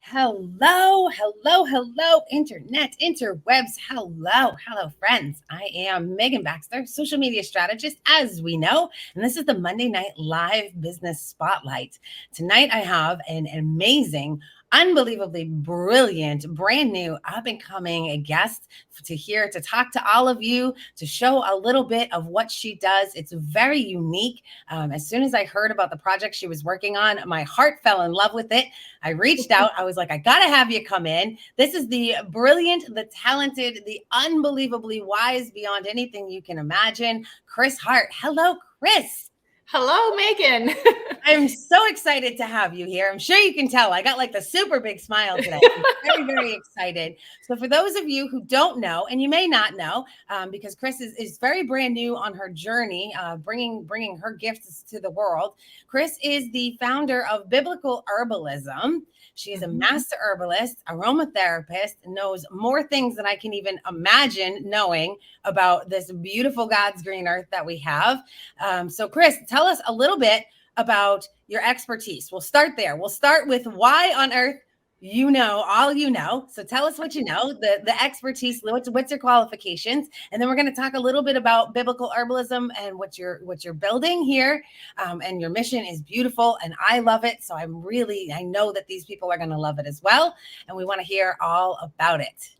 Hello, hello, hello, internet, interwebs. Hello, friends. I am Megan Baxter, social media strategist, as we know, and this is the Monday Night Live Business Spotlight. Tonight, I have an amazing, unbelievably brilliant, brand new, up and coming guest to talk to all of you, to show a little bit of what she does. It's very unique. As soon as I heard about the project she was working on, my heart fell in love with it. I reached out. I was like, I got to have you come in. This is the brilliant, the talented, the unbelievably wise beyond anything you can imagine, Chris Hart. Hello, Chris. Hello, Megan. I'm so excited to have you here. I'm sure you can tell I got like the super big smile today. I'm very excited. So for those of you who don't know, and you may not know, because Chris is very brand new on her journey, bringing her gifts to the world. Chris is the founder of Biblical Herbalism. She is a master herbalist, aromatherapist, knows more things than I can even imagine knowing about this beautiful God's green earth that we have. So Chris, tell us a little bit about your expertise. We'll start there. We'll start with why on earth all you know. So tell us what you know, the expertise, what's your qualifications, and then we're going to talk a little bit about biblical herbalism and what you're building here. And your mission is beautiful, and I love it. So I know that these people are going to love it as well, and we want to hear all about it.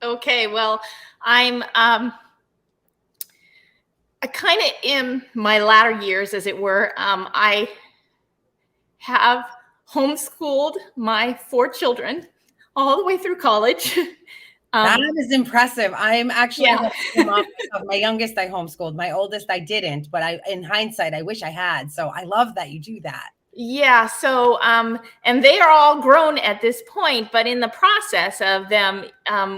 Okay, well, I kind of in my latter years, as it were. I have homeschooled my 4 children all the way through college. That is impressive. I'm actually my youngest I homeschooled. My oldest I didn't, but in hindsight, I wish I had. So I love that you do that. Yeah. So, and they are all grown at this point, but in the process of them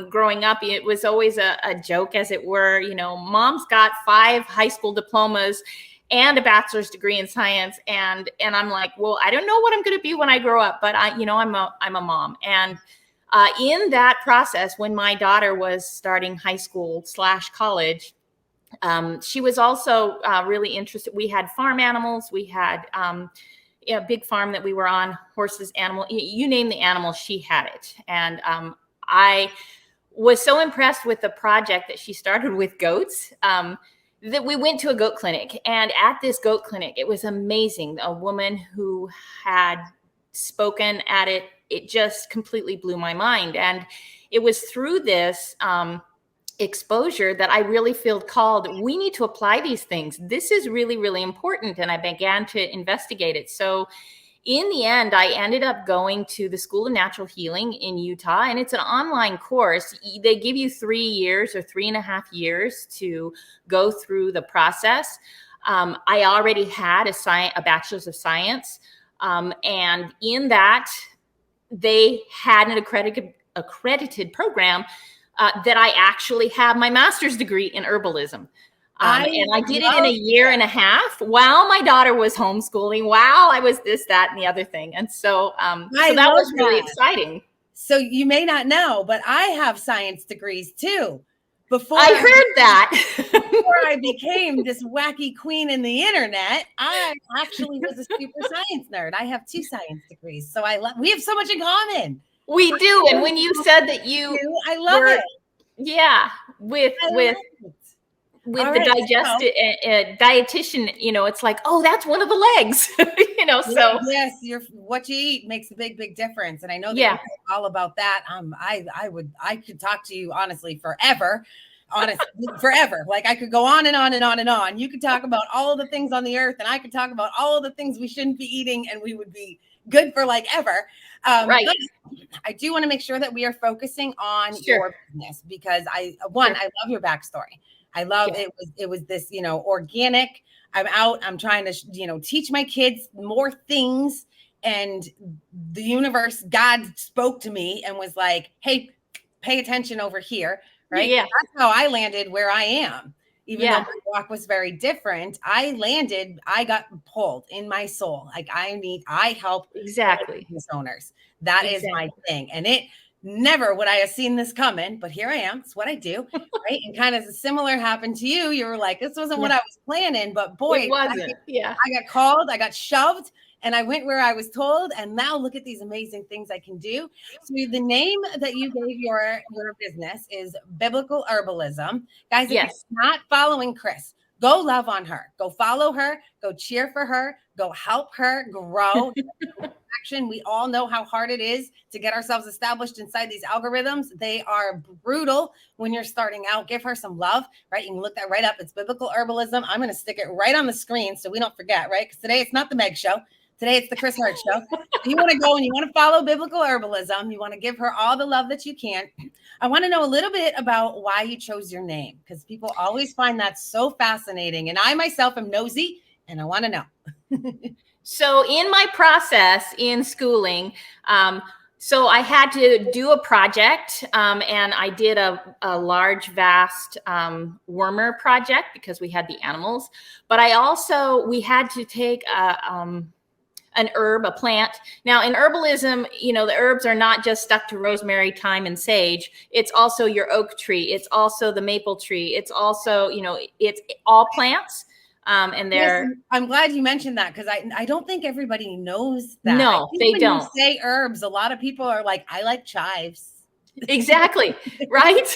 growing up, it was always a joke, as it were. You know, mom's got 5 high school diplomas and a bachelor's degree in science, and I'm like, well, I don't know what I'm going to be when I grow up, but I'm a mom. And in that process, when my daughter was starting high school / college, she was also really interested. We had farm animals. We had a big farm that we were on, horses, animal, you name the animal, she had it. And I was so impressed with the project that she started with goats that we went to a goat clinic. And at this goat clinic, it was amazing. A woman who had spoken at it, it just completely blew my mind. And it was through this exposure that I really feel called. We need to apply these things. This is really, really important. And I began to investigate it. So in the end, I ended up going to the School of Natural Healing in Utah, and it's an online course. They give you 3 years or 3.5 years to go through the process. I already had a bachelor's of science. And in that, they had an accredited program that I actually have my master's degree in herbalism. And I did it in a 1.5 years while my daughter was homeschooling, while I was this, that, and the other thing. And so, so that was really exciting. So you may not know, but I have science degrees too. I heard that. Before I became this wacky queen in the internet, I actually was a super science nerd. I have 2 science degrees. So we have so much in common. We do. And when you said that I love it. Yeah. With the dietitian, it's like, oh, that's one of the legs, so. Yes, what you eat makes a big, big difference. And I know that you're all about that. I could talk to you honestly forever. Forever. Like I could go on and on and on and on. You could talk about all of the things on the earth, and I could talk about all of the things we shouldn't be eating, and we would be good for like ever. Right. But I do want to make sure that we are focusing on your business, because I love your backstory. I love it was this, organic. I'm out, I'm trying to, teach my kids more things. And the universe, God spoke to me and was like, hey, pay attention over here. Right. Yeah. That's how I landed where I am. Even though my walk was very different, I got pulled in my soul. Like I help business owners. That is my thing. And it never would I have seen this coming, but here I am. It's what I do. Right. And kind of similar happened to you. You were like, this wasn't what I was planning, but boy, it wasn't. I got called, I got shoved, and I went where I was told, and now look at these amazing things I can do. So the name that you gave your business is Biblical Herbalism. Guys, if you're not following Chris, go love on her, go follow her, go cheer for her, go help her grow. We all know how hard it is to get ourselves established inside these algorithms. They are brutal when you're starting out. Give her some love, right? You can look that right up. It's Biblical Herbalism. I'm going to stick it right on the screen so we don't forget, right? Because today it's not the Meg Show. Today it's the Chris Hart Show. You want to go and you want to follow Biblical Herbalism. You want to give her all the love that you can. I want to know a little bit about why you chose your name, because people always find that so fascinating. And I myself am nosy, and I want to know. So in my process in schooling, so I had to do a project, and I did a large, vast wormer project because we had the animals. But we had to take an herb, a plant. Now in herbalism, the herbs are not just stuck to rosemary, thyme, and sage. It's also your oak tree. It's also the maple tree. It's also, it's all plants. And yes, I'm glad you mentioned that, because I don't think everybody knows that. No, they don't. You say herbs, a lot of people are like, I like chives. Exactly. Right.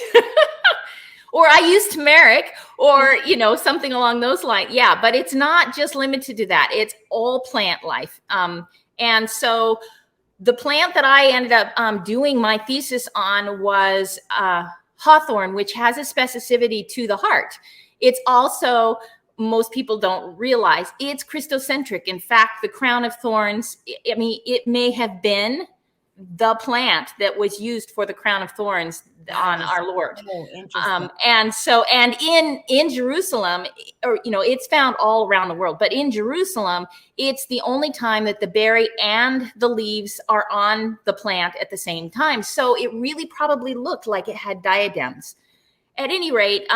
Or I use turmeric, or, something along those lines. Yeah. But it's not just limited to that. It's all plant life. And so the plant that I ended up doing my thesis on was hawthorn, which has a specificity to the heart. It's also, most people don't realize, it's Christocentric. In fact, the crown of thorns, it may have been the plant that was used for the crown of thorns on our Lord. And in Jerusalem, or, it's found all around the world, but in Jerusalem, it's the only time that the berry and the leaves are on the plant at the same time. So it really probably looked like it had diadems. At any rate,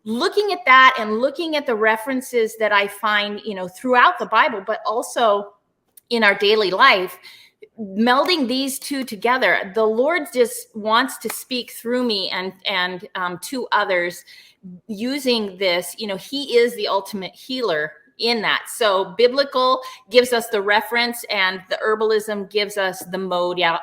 looking at that and looking at the references that I find, throughout the Bible, but also in our daily life, melding these two together, the Lord just wants to speak through me and to others using this. He is the ultimate healer in that. So biblical gives us the reference, and the herbalism gives us the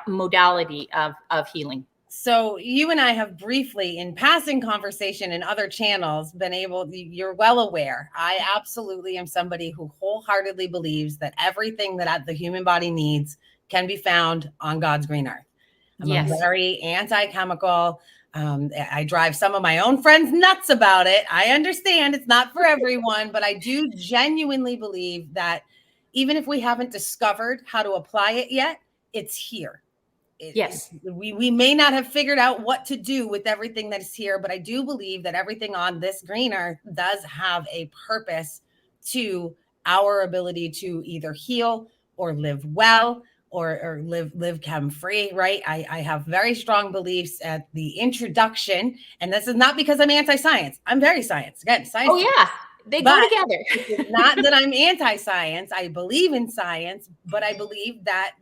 modality of healing. So you and I have briefly, in passing conversation in other channels, you're well aware, I absolutely am somebody who wholeheartedly believes that everything that the human body needs can be found on God's green earth. I'm a very anti-chemical. I drive some of my own friends nuts about it. I understand it's not for everyone, but I do genuinely believe that even if we haven't discovered how to apply it yet, it's here. We may not have figured out what to do with everything that is here, but I do believe that everything on this green earth does have a purpose to our ability to either heal or live well or live chem-free, right? I have very strong beliefs at the introduction, and this is not because I'm anti-science. I'm very science. Again, science. Oh yeah, they go together. It's not that I'm anti-science. I believe in science, but I believe that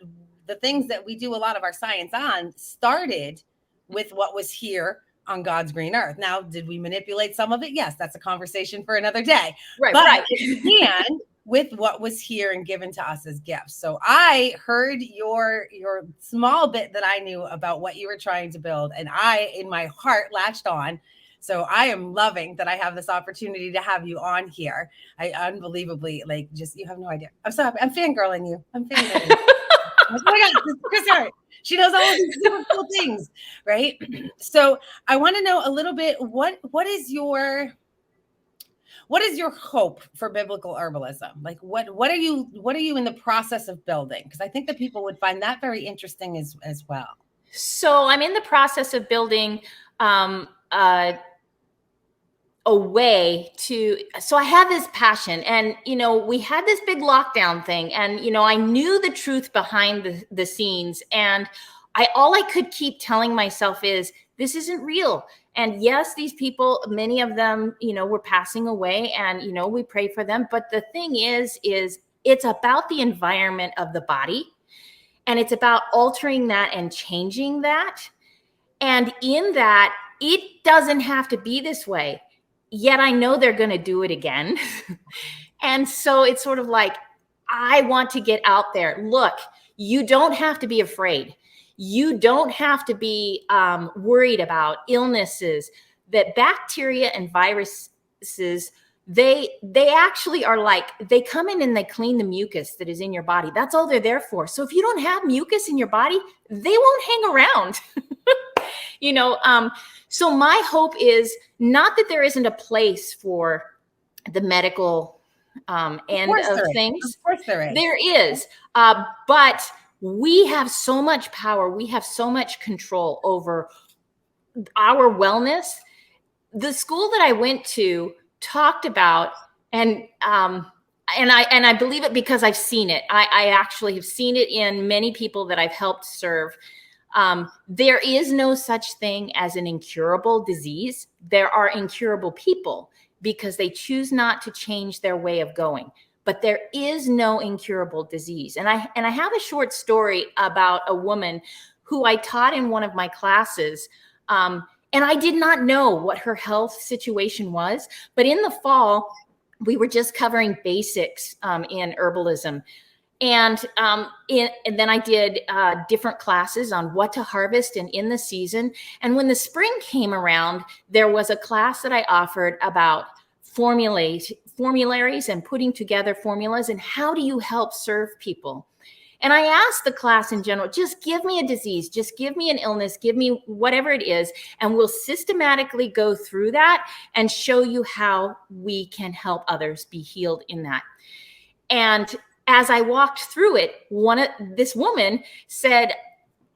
the things that we do a lot of our science on started with what was here on God's green earth. Now, did we manipulate some of it? Yes, that's a conversation for another day. Right. It began with what was here and given to us as gifts. So I heard your small bit that I knew about what you were trying to build, and I, in my heart, latched on. So I am loving that I have this opportunity to have you on here. I unbelievably, you have no idea. I'm so happy. I'm fangirling you. Oh my God, this is Chris Hart. She knows all of these super cool things, right? So I want to know a little bit, what is your hope for biblical herbalism? Like what are you in the process of building? Because I think that people would find that very interesting as well. So I'm in the process of building a way to, so I have this passion, and, we had this big lockdown thing, and, I knew the truth behind the scenes, and all I could keep telling myself is, this isn't real. And yes, these people, many of them, were passing away, and, we pray for them. But the thing is it's about the environment of the body, and it's about altering that and changing that. And in that, it doesn't have to be this way. Yet I know they're going to do it again. And so it's sort of like, I want to get out there. Look, you don't have to be afraid. You don't have to be worried about illnesses. That bacteria and viruses, they actually are like, they come in and they clean the mucus that is in your body. That's all they're there for. So if you don't have mucus in your body, they won't hang around. So my hope is not that there isn't a place for the medical end of things. Of course there is. There is. But we have so much power. We have so much control over our wellness. The school that I went to talked about, and I believe it because I've seen it. I actually have seen it in many people that I've helped serve. There is no such thing as an incurable disease. There are incurable people because they choose not to change their way of going. But there is no incurable disease. And I have a short story about a woman who I taught in one of my classes. And I did not know what her health situation was. But in the fall, we were just covering basics in herbalism. And then I did different classes on what to harvest and in the season. And when the spring came around, there was a class that I offered about formularies and putting together formulas and how do you help serve people. And I asked the class in general, just give me a disease, just give me an illness, give me whatever it is, and we'll systematically go through that and show you how we can help others be healed in that. And as I walked through it, this woman said,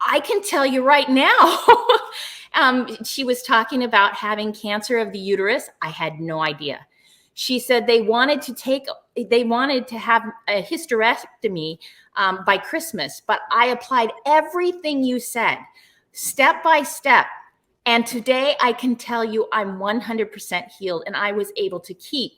I can tell you right now. She was talking about having cancer of the uterus. I had no idea. She said they wanted to have a hysterectomy by Christmas, but I applied everything you said, step by step. And today I can tell you I'm 100% healed, and I was able to keep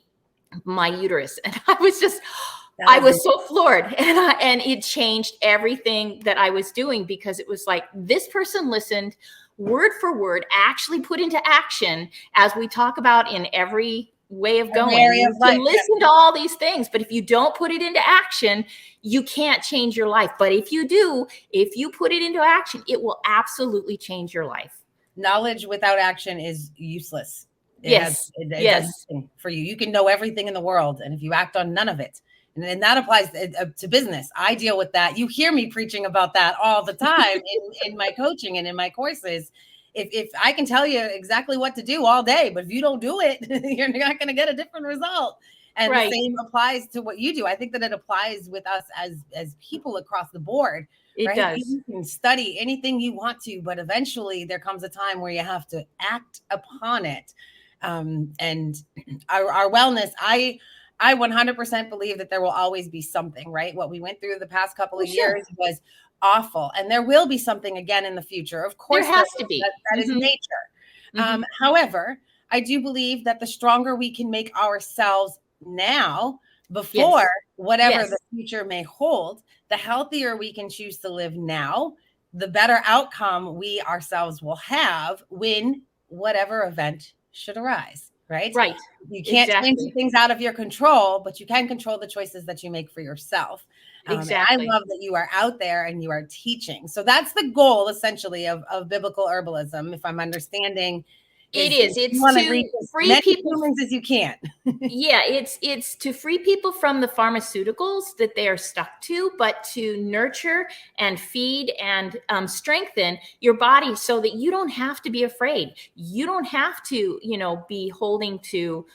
my uterus. And I was so floored, and it changed everything that I was doing, because it was like this person listened word for word, actually put into action, as we talk about in every way of going. You can listen to all these things, but if you don't put it into action, you can't change your life. But if you do, if you put it into action, it will absolutely change your life. Knowledge without action is useless. Yes. It does nothing for you. You can know everything in the world, and if you act on none of it, and that applies to business. I deal with that. You hear me preaching about that all the time in my coaching and in my courses. If I can tell you exactly what to do all day, but if you don't do it, you're not going to get a different result. And the same applies to what you do. I think that it applies with us as people across the board. It does. You can study anything you want to, but eventually there comes a time where you have to act upon it. And our wellness, I 100% believe that there will always be something, right? What we went through the past couple of years was awful. And there will be something again in the future. Of course, there has to be. That is nature. However, I do believe that the stronger we can make ourselves now, before whatever the future may hold, the healthier we can choose to live now, the better outcome we ourselves will have when whatever event should arise. Right. You can't change things out of your control, but you can control the choices that you make for yourself. Exactly. I love that you are out there and you are teaching. So that's the goal, essentially, of biblical herbalism, if I'm understanding. It's to free people humans as you can. It's to free people from the pharmaceuticals that they are stuck to, but to nurture and feed and strengthen your body so that you don't have to be afraid. You don't have to, be holding to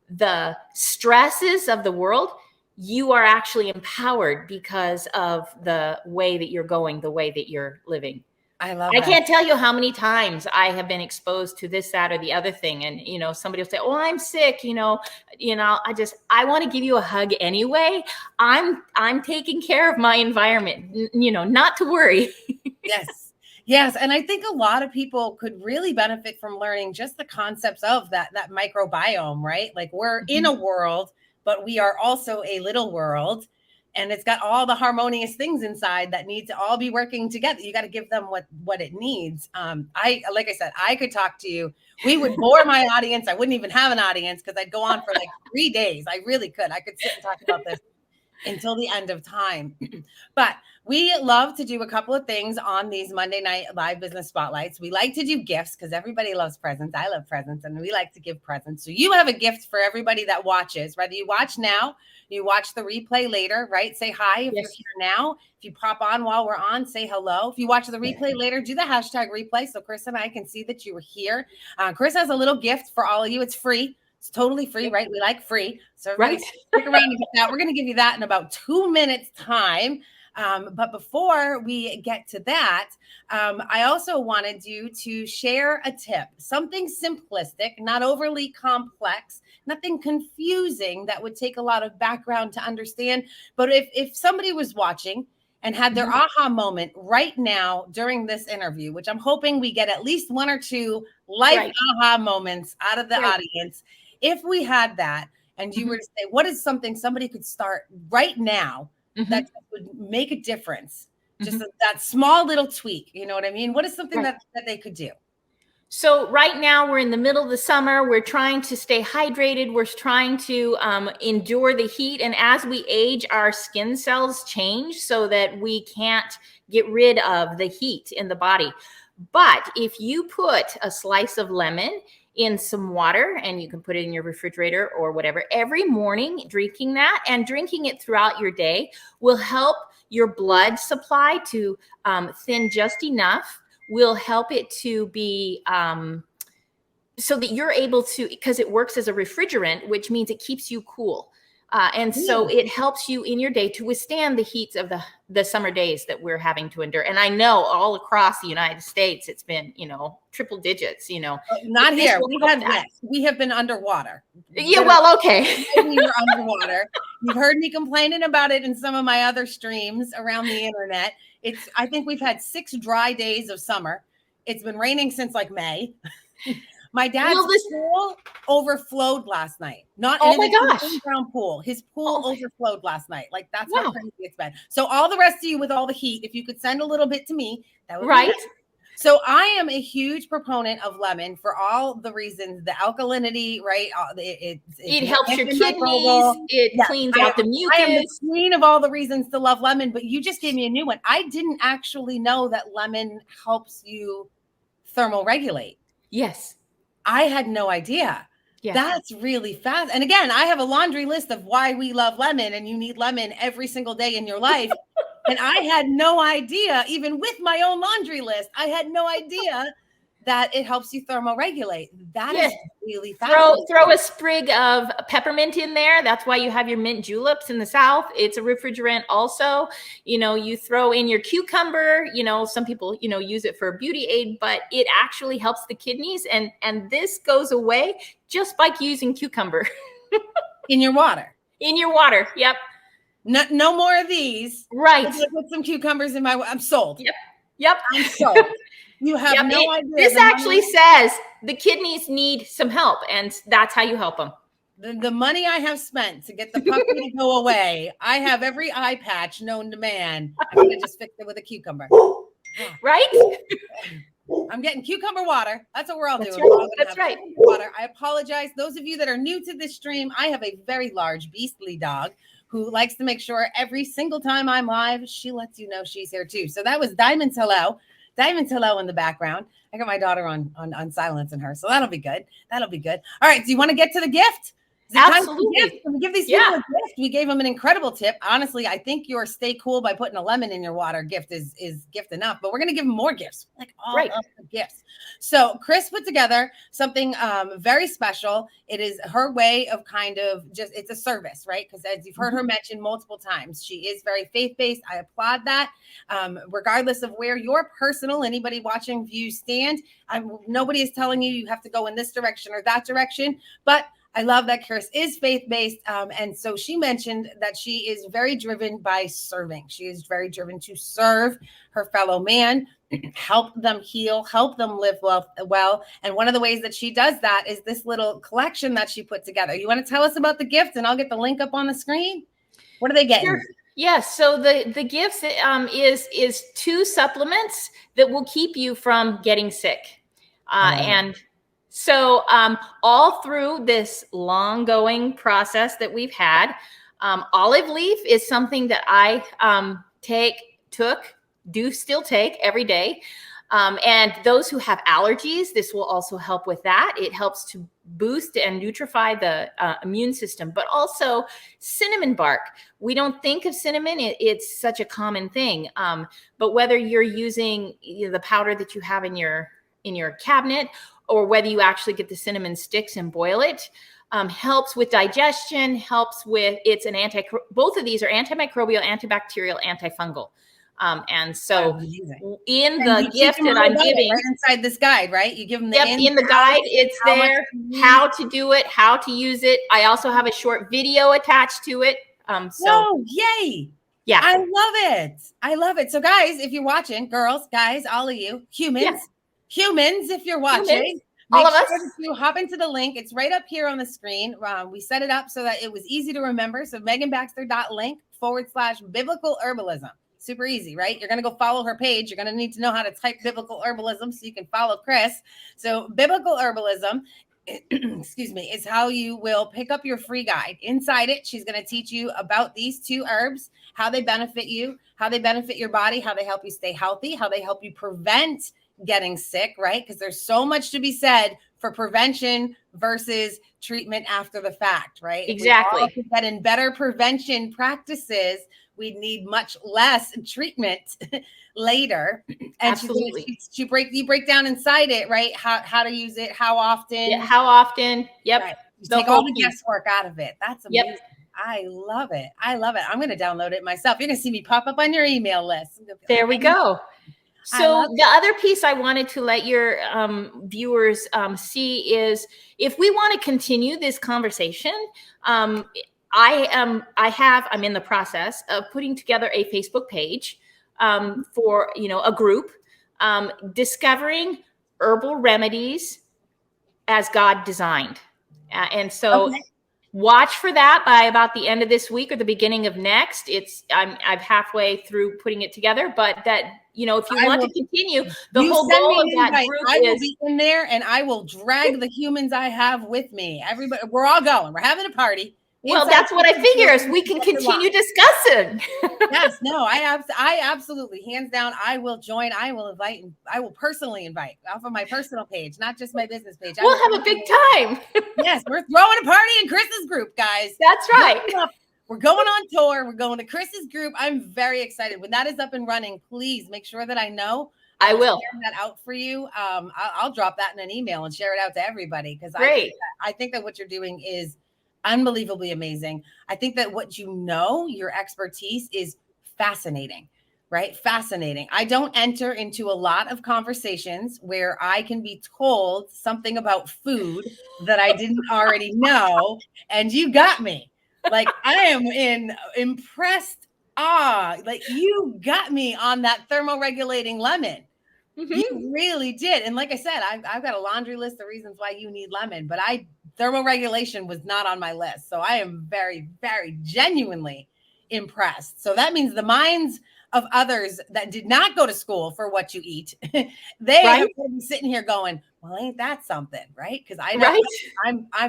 the stresses of the world. You are actually empowered because of the way that you're going, the way that you're living. I can't tell you how many times I have been exposed to this, that, or the other thing. And, somebody will say, oh, I'm sick. I want to give you a hug anyway. I'm taking care of my environment, not to worry. Yes. And I think a lot of people could really benefit from learning just the concepts of that microbiome, right? Like we're in a world, but we are also a little world. And it's got all the harmonious things inside that need to all be working together. You got to give them what it needs. Like I said, I could talk to you. We would bore my audience. I wouldn't even have an audience because I'd go on for like 3 days. I really could. I could sit and talk about this until the end of time. But we love to do a couple of things on these Monday night live business spotlights. We like to do gifts because everybody loves presents. I love presents, and we like to give presents. So you have a gift for everybody that watches, whether you watch now, you watch the replay later, right? Say hi if you're here now. If you pop on while we're on, say hello. If you watch the replay later, do the hashtag replay so Chris and I can see that you were here. Chris has a little gift for all of you. It's free. It's totally free, right? We like free. So everybody stick around and get that. We're going to give you that in about 2 minutes time. But before we get to that, I also wanted you to share a tip, something simplistic, not overly complex, nothing confusing that would take a lot of background to understand. But if somebody was watching and had their aha moment right now during this interview, which I'm hoping we get at least 1 or 2 life aha moments out of the audience. If we had that and you were to say, what is something somebody could start right now that would make a difference? Just that small little tweak, you know what I mean? What is something that they could do? So right now we're in the middle of the summer. We're trying to stay hydrated. We're trying to endure the heat. And as we age, our skin cells change so that we can't get rid of the heat in the body. But if you put a slice of lemon in some water, and you can put it in your refrigerator or whatever, every morning, drinking that and drinking it throughout your day will help your blood supply to thin just enough, will help it to be so that you're able to, because it works as a refrigerant, which means it keeps you cool. And so it helps you in your day to withstand the heats of the summer days that we're having to endure. And I know all across the United States, it's been, triple digits, Not here. We have been underwater. Yeah, well, okay. We were underwater. You've heard me complaining about it in some of my other streams around the internet. I think we've had 6 dry days of summer. It's been raining since like May. My dad's pool overflowed last night. In-ground pool. His pool overflowed last night. Like that's how crazy it's been. So all the rest of you with all the heat, if you could send a little bit to me, that would be nice. So I am a huge proponent of lemon for all the reasons, the alkalinity, right? It helps your kidneys. It cleans out the mucus. I am the queen of all the reasons to love lemon, but you just gave me a new one. I didn't actually know that lemon helps you thermoregulate. Yes. I had no idea. Yeah. That's really fast. And again, I have a laundry list of why we love lemon, and you need lemon every single day in your life. And I had no idea, even with my own laundry list, I had no idea that it helps you thermoregulate. That is really fast. Throw a sprig of peppermint in there. That's why you have your mint juleps in the South. It's a refrigerant also. You throw in your cucumber, some people, use it for a beauty aid, but it actually helps the kidneys. And this goes away just by using cucumber. In your water. In your water. Yep. No more of these. Right. Put some cucumbers in I'm sold. Yep. I'm sold. You have no idea. This actually says the kidneys need some help, and that's how you help them. The money I have spent to get the puppy to go away, I have every eye patch known to man. I'm going to just fix it with a cucumber. Right? I'm getting cucumber water. That's what we're all doing. That's right. Water. I apologize. Those of you that are new to this stream, I have a very large beastly dog who likes to make sure every single time I'm live, she lets you know she's here too. So that was Diamond's hello. Diamond's hello in the background. I got my daughter on silencing her. So that'll be good. All right. Do you want to get to the gift? Absolutely. Can we give these people a gift? We gave them an incredible tip. Honestly, I think your stay cool by putting a lemon in your water gift is gift enough, but we're going to give them more gifts, like all of the gifts. So Chris put together something very special. It is her way of it's a service, right? Because as you've heard her mention multiple times, she is very faith-based. I applaud that. Regardless of where your personal, anybody watching views stand, nobody is telling you have to go in this direction or that direction, but I love that Chris is faith-based. And so she mentioned that she is very driven by serving. She is very driven to serve her fellow man, help them heal, help them live well. And one of the ways that she does that is this little collection that she put together. You want to tell us about the gift, and I'll get the link up on the screen? What are they getting? Sure. Yes. So the gifts is 2 supplements that will keep you from getting sick. And so all through this long going process that we've had, Olive leaf is something that I still take every day. And those who have allergies, this will also help with that. It helps to boost and nutrify the immune system, but also cinnamon bark. We don't think of cinnamon. It's such a common thing. But whether you're using the powder that you have in your cabinet, or whether you actually get the cinnamon sticks and boil it, helps with digestion, helps with, both of these are antimicrobial, antibacterial, antifungal. And so in the gift that I'm giving, right inside this guide, right? You give them in the guide, it's there, how to do it, how to use it. I also have a short video attached to it. So yay. Yeah. I love it. I love it. So guys, if you're watching, girls, guys, all of you, humans, if you're watching, all of us, you hop into the link. It's right up here on the screen. We set it up so that it was easy to remember. So meganbaxter.link/biblical herbalism. Super easy, right? You're going to go follow her page. You're going to need to know how to type biblical herbalism so you can follow Chris. So biblical herbalism, excuse me, is how you will pick up your free guide. Inside it, she's going to teach you about these 2 herbs, how they benefit you, how they benefit your body, how they help you stay healthy, how they help you prevent getting sick, right? Because there's so much to be said for prevention versus treatment after the fact, right? Exactly. If we all get in better prevention practices, we need much less treatment later. And absolutely, you break down inside it, right? How to use it, how often. Yeah, how often? Yep. Right. Take all the guesswork out of it. That's amazing. Yep. I love it. I love it. I'm going to download it myself. You're going to see me pop up on your email list. There we go. So the other piece I wanted to let your viewers see is, if we want to continue this conversation, I'm in the process of putting together a Facebook page for, a group, discovering herbal remedies as God designed. And so watch for that by about the end of this week or the beginning of next. I'm halfway through putting it together, but that, if you want to continue, the whole goal of that group I will be in there, and I will drag the humans I have with me. Everybody, we're all going. We're having a party. Well, that's what I figure, is we can continue discussing. Yes, no, I absolutely, hands down, I will join. I will invite, and I will personally invite off of my personal page, not just my business page. We'll have a big time. Yes, we're throwing a party in Chris's group, guys. That's right. We're going on tour. We're going to Chris's group. I'm very excited. When that is up and running, please make sure that I know. I will share that out for you. I'll drop that in an email and share it out to everybody, because I think that what you're doing is unbelievably amazing. I think that your expertise is fascinating, right? Fascinating. I don't enter into a lot of conversations where I can be told something about food that I didn't already know. And you got me. Like, I am in impressed awe. Like, you got me on that thermoregulating lemon. Mm-hmm. You really did. And like I said, I've got a laundry list of reasons why you need lemon, but thermoregulation was not on my list. So I am very, very genuinely impressed. So that means the minds of others that did not go to school for what you eat, they have been sitting here going, well, ain't that something, right? Because I'm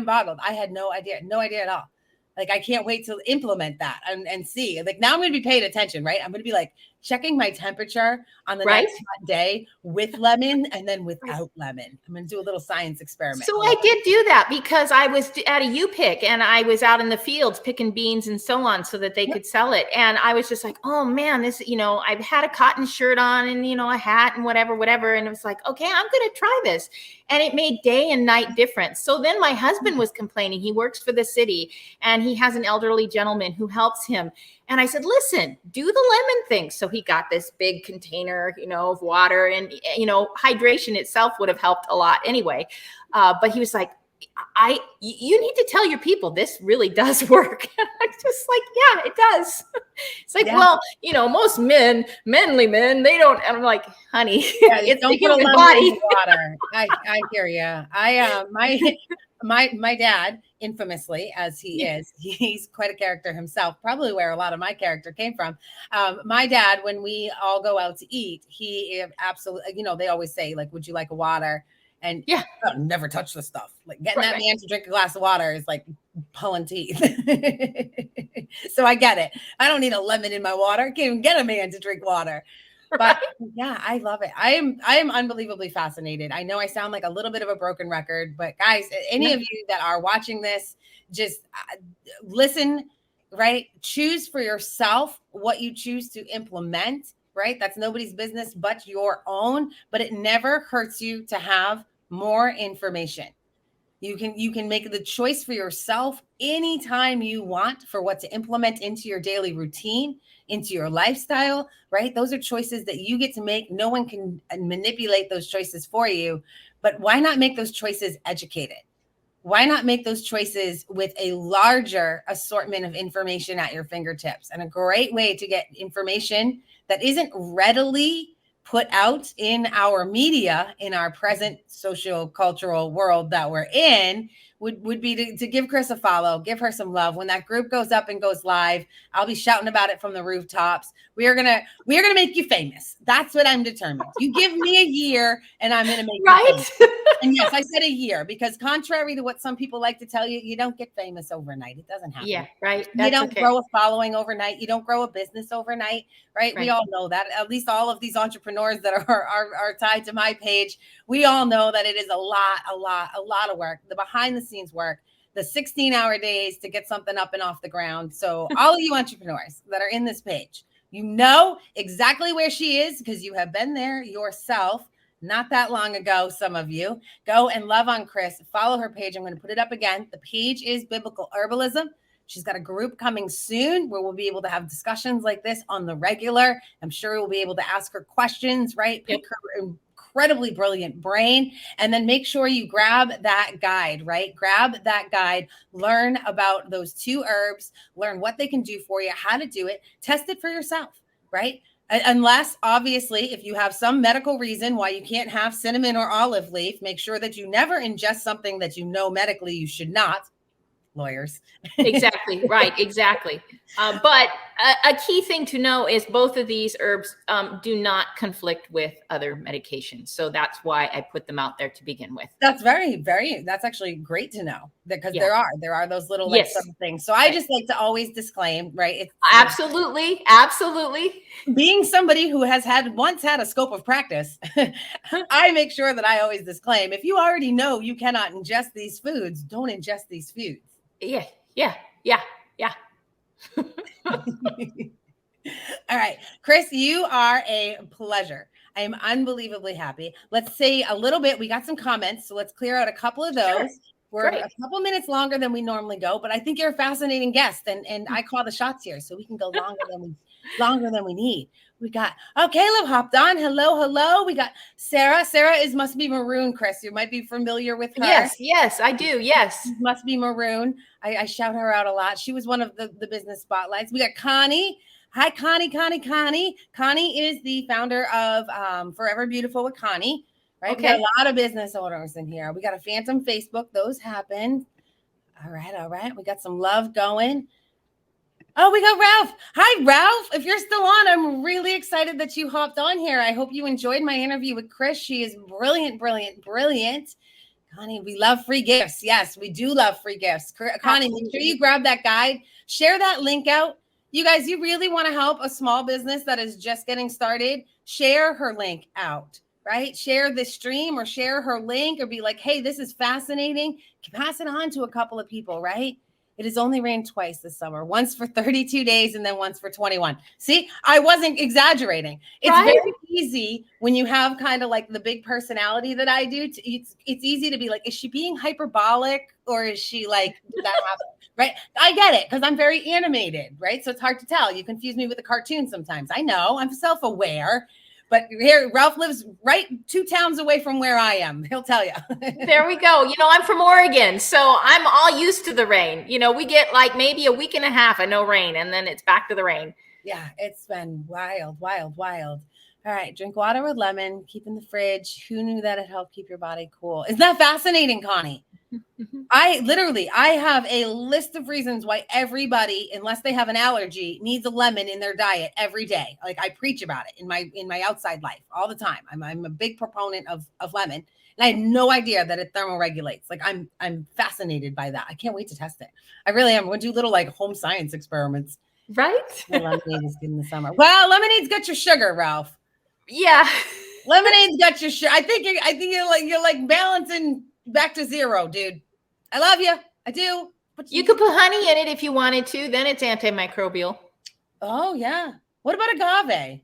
bottled. I had no idea at all. Like, I can't wait to implement that and see. Like, now I'm going to be paying attention, right? I'm going to be like checking my temperature on the next hot day with lemon and then without lemon. I'm going to do a little science experiment. So I did do that because I was at a U-Pick and I was out in the fields picking beans and so on so that they could sell it. And I was just like, oh man, this, I've had a cotton shirt on and, a hat and whatever. And it was like, okay, I'm going to try this. And it made day and night difference. So then my husband was complaining. He works for the city and he has an elderly gentleman who helps him. And I said, listen, do the lemon thing. So he got this big container, of water, and, hydration itself would have helped a lot anyway. But he was like, you need to tell your people this really does work. I'm just like, yeah, it does. It's like, well, most manly men, they don't. And I'm like, honey, it's the human body. Water. I hear you. My dad, infamously as he is, he's quite a character himself, probably where a lot of my character came from. My dad, when we all go out to eat, he absolutely, they always say, like, would you like a water? And yeah, I'll never touch the stuff. Like getting that man to drink a glass of water is like pulling teeth. So I get it. I don't need a lemon in my water. I can't even get a man to drink water. But yeah, I love it. I am unbelievably fascinated. I know I sound like a little bit of a broken record, but guys, any of you that are watching this, just listen, right? Choose for yourself what you choose to implement, right? That's nobody's business but your own, but it never hurts you to have more information. You can make the choice for yourself anytime you want for what to implement into your daily routine, into your lifestyle, right? Those are choices that you get to make. No one can manipulate those choices for you, but why not make those choices educated? Why not make those choices with a larger assortment of information at your fingertips? And a great way to get information that isn't readily put out in our media, in our present social cultural world that we're in, would be to give Chris a follow, give her some love. When that group goes up and goes live, I'll be shouting about it from the rooftops. We are gonna make you famous. That's what I'm determined. You give me a year and I'm gonna make you famous. And yes, I said a year because contrary to what some people like to tell you, you don't get famous overnight. It doesn't happen. Yeah, right. You don't grow a following overnight. You don't grow a business overnight, right? We all know that. At least all of these entrepreneurs that are tied to my page, we all know that it is a lot of work. The behind the scenes work, the 16-hour days to get something up and off the ground. So all of you entrepreneurs that are in this page, you know exactly where she is because you have been there yourself. Not that long ago, some of you. Go and love on Chris. Follow her page. I'm going to put it up again. The page is Biblical Herbalism. She's got a group coming soon where we'll be able to have discussions like this on the regular. I'm sure we'll be able to ask her questions, right? Pick her incredibly brilliant brain. And then make sure you grab that guide, right? Grab that guide. Learn about those 2 herbs. Learn what they can do for you, how to do it. Test it for yourself, right? Unless, obviously, if you have some medical reason why you can't have cinnamon or olive leaf, make sure that you never ingest something that you know medically you should not. Lawyers. Exactly. Right. Exactly. But a key thing to know is both of these herbs do not conflict with other medications. So that's why I put them out there to begin with. That's that's actually great to know because there are those little some things. So I just like to always disclaim, right? It's absolutely. Being somebody who has once had a scope of practice, I make sure that I always disclaim, if you already know you cannot ingest these foods, don't ingest these foods. Yeah. All right, Chris, you are a pleasure. I am unbelievably happy. Let's say a little bit. We got some comments, so let's clear out a couple of those. Sure. We're a couple minutes longer than we normally go, but I think you're a fascinating guest, and I call the shots here, so we can go longer than we need. We got Caleb hopped on. Hello. We got Sarah. Sarah must be maroon, Chris. You might be familiar with her. Yes, I do. Yes, must be maroon. I shout her out a lot. She was one of the business spotlights. We got Connie. Hi, Connie. Connie is the founder of Forever Beautiful with Connie. Right. Okay. We got a lot of business owners in here. We got a phantom Facebook. Those happen. All right. We got some love going. Oh, we got Ralph. Hi, Ralph. If you're still on, I'm really excited that you hopped on here. I hope you enjoyed my interview with Chris. She is brilliant. Connie, we love free gifts. Yes, we do love free gifts. Connie, make sure you grab that guide. Share that link out. You guys, you really want to help a small business that is just getting started? Share her link out, right? Share this stream or share her link or be like, hey, this is fascinating. Pass it on to a couple of people, right? It has only rained twice this summer, once for 32 days and then once for 21. See, I wasn't exaggerating. It's very easy when you have kind of like the big personality that I do. It's easy to be like, is she being hyperbolic or is she like, did that happen? Right? I get it because I'm very animated, right? So it's hard to tell. You confuse me with a cartoon sometimes. I know, I'm self-aware. But here, Ralph lives right 2 towns away from where I am. He'll tell you. There we go. I'm from Oregon, so I'm all used to the rain. We get like maybe a week and a half of no rain, and then it's back to the rain. Yeah, it's been wild. All right, drink water with lemon, keep in the fridge. Who knew that it helped keep your body cool? Isn't that fascinating, Connie? I have a list of reasons why everybody, unless they have an allergy, needs a lemon in their diet every day. Like I preach about it in my outside life all the time. I'm a big proponent of lemon. And I had no idea that it thermoregulates. Like I'm fascinated by that. I can't wait to test it. I really am. We're going to do little like home science experiments. Right? Lemonade is good in the summer. Well, lemonade's got your sugar, Ralph. Yeah. Lemonade's got your sugar. I think you're like balancing back to zero, dude. I love you. I do. But you could put honey in it if you wanted to. Then it's antimicrobial. Oh, yeah. What about agave?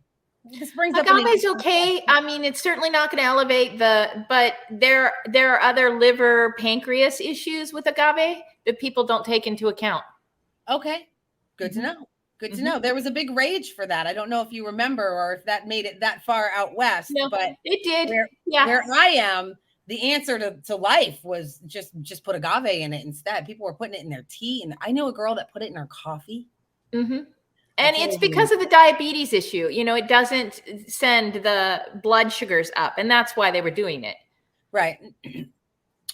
This brings Agave's okay. I mean, it's certainly not going to elevate but there are other liver, pancreas issues with agave that people don't take into account. Okay. Good to know. Good to know. There was a big rage for that. I don't know if you remember or if that made it that far out west. No, but it did. Where I am, the answer to life was just put agave in it instead. People were putting it in their tea. And I know a girl that put it in her coffee. And it's because of the diabetes issue. You know, it doesn't send the blood sugars up. And that's why they were doing it. Right.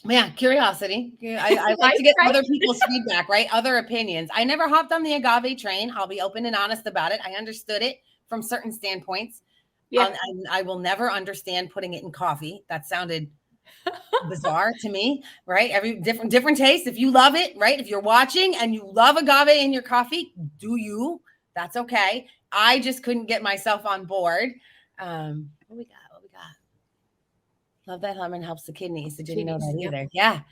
Yeah, curiosity. I like to get other people's feedback, right? Other opinions. I never hopped on the agave train. I'll be open and honest about it. I understood it from certain standpoints. Yeah. I will never understand putting it in coffee. That sounded bizarre to me, right? Every different taste. If you love it, right? If you're watching and you love agave in your coffee, do you? That's okay. I just couldn't get myself on board. What we got? Love that lemon helps the kidneys. I didn't know that either. Yeah.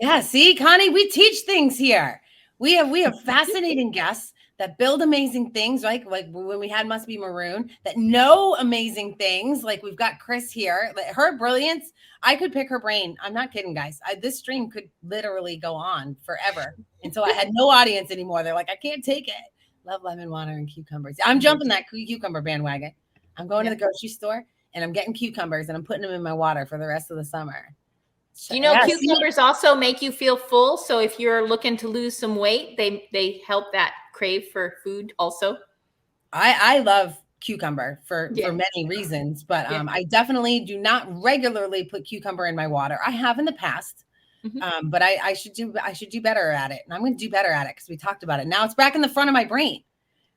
Yeah. See, Connie, we teach things here. We have fascinating guests that build amazing things, like when we had Must Be Maroon, that know amazing things. Like we've got Chris here. Her brilliance, I could pick her brain. I'm not kidding, guys. This stream could literally go on forever until I had no audience anymore. They're like, I can't take it. Love lemon water and cucumbers. I'm jumping that cucumber bandwagon. I'm going to the grocery store. And I'm getting cucumbers and I'm putting them in my water for the rest of the summer. You know, cucumbers also make you feel full. So if you're looking to lose some weight, they help that crave for food also. I love cucumber for many reasons, but I definitely do not regularly put cucumber in my water. I have in the past, but I should do better at it. And I'm going to do better at it because we talked about it. Now it's back in the front of my brain,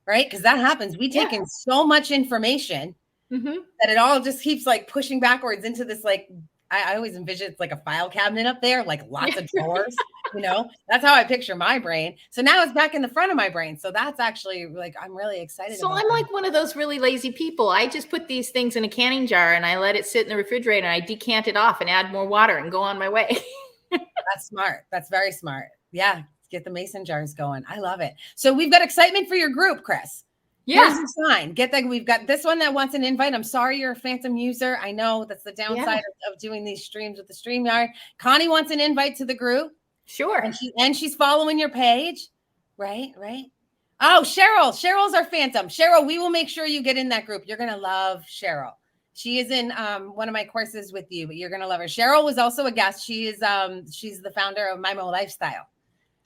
right? Because that happens. We take in so much information. That it all just keeps like pushing backwards into this, like, I always envision it's like a file cabinet up there, like lots of drawers, you know, that's how I picture my brain. So now it's back in the front of my brain. So that's actually like, I'm really excited. So I'm like one of those really lazy people. I just put these things in a canning jar and I let it sit in the refrigerator and I decant it off and add more water and go on my way. That's smart. That's very smart. Yeah. Get the mason jars going. I love it. So we've got excitement for your group, Chris. Yeah. Here's the sign. Get that. We've got this one that wants an invite. I'm sorry you're a phantom user. I know that's the downside of doing these streams with the StreamYard. Connie wants an invite to the group. Sure. And she's following your page. Right. Oh, Cheryl. Cheryl's our phantom. Cheryl, we will make sure you get in that group. You're going to love Cheryl. She is in one of my courses with you, but you're going to love her. Cheryl was also a guest. She's the founder of Mimo Lifestyle.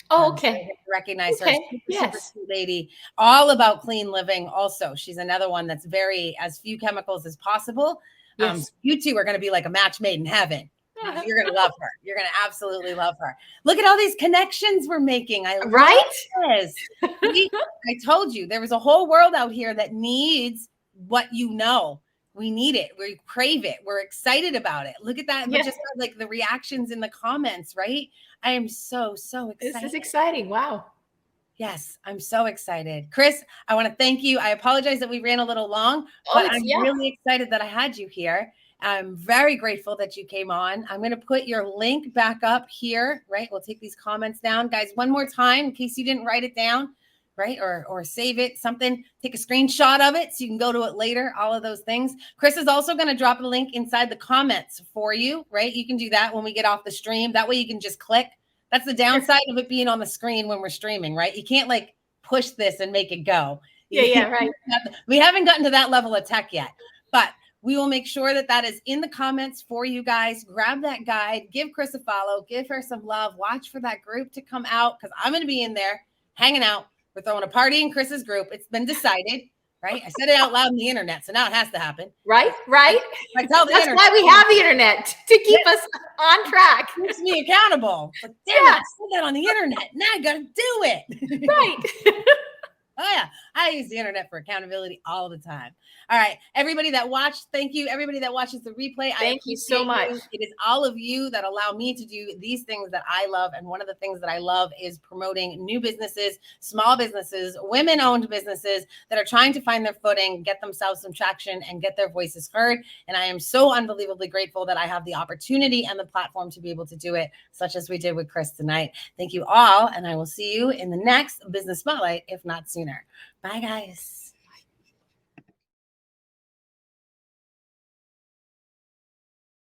Oh, okay. So recognize her. Super sweet lady, all about clean living. Also, she's another one that's very as few chemicals as possible. You two are going to be like a match made in heaven. You're going to love her. You're going to absolutely love her. Look at all these connections we're making. I told you there was a whole world out here that needs what you know. We need it. We crave it. We're excited about it. Look at that. Yeah. Just like the reactions in the comments, right? I am so excited. This is exciting. Wow. Yes, I'm so excited. Chris, I want to thank you. I apologize that we ran a little long, but I'm really excited that I had you here. I'm very grateful that you came on. I'm going to put your link back up here, right? We'll take these comments down. Guys, one more time in case you didn't write it down. Right? Or save it, something, take a screenshot of it so you can go to it later, all of those things. Chris is also going to drop a link inside the comments for you, right? You can do that when we get off the stream. That way you can just click. That's the downside of it being on the screen when we're streaming, right? You can't like push this and make it go. Yeah, right. We haven't gotten to that level of tech yet, but we will make sure that is in the comments for you guys. Grab that guide, give Chris a follow, give her some love, watch for that group to come out because I'm going to be in there hanging out. We're throwing a party in Chris's group. It's been decided, right? I said it out loud on the internet, so now it has to happen. Right. I tell the That's internet, why we have the internet, to keep us on track. Keeps me accountable. But damn it, I said that on the internet. Now I got to do it. Right. Oh yeah, I use the internet for accountability all the time. All right, everybody that watched, thank you. Everybody that watches the replay, thank you so much. It is all of you that allow me to do these things that I love. And one of the things that I love is promoting new businesses, small businesses, women-owned businesses that are trying to find their footing, get themselves some traction, and get their voices heard. And I am so unbelievably grateful that I have the opportunity and the platform to be able to do it, such as we did with Chris tonight. Thank you all, and I will see you in the next Business Spotlight, if not sooner. Bye, guys.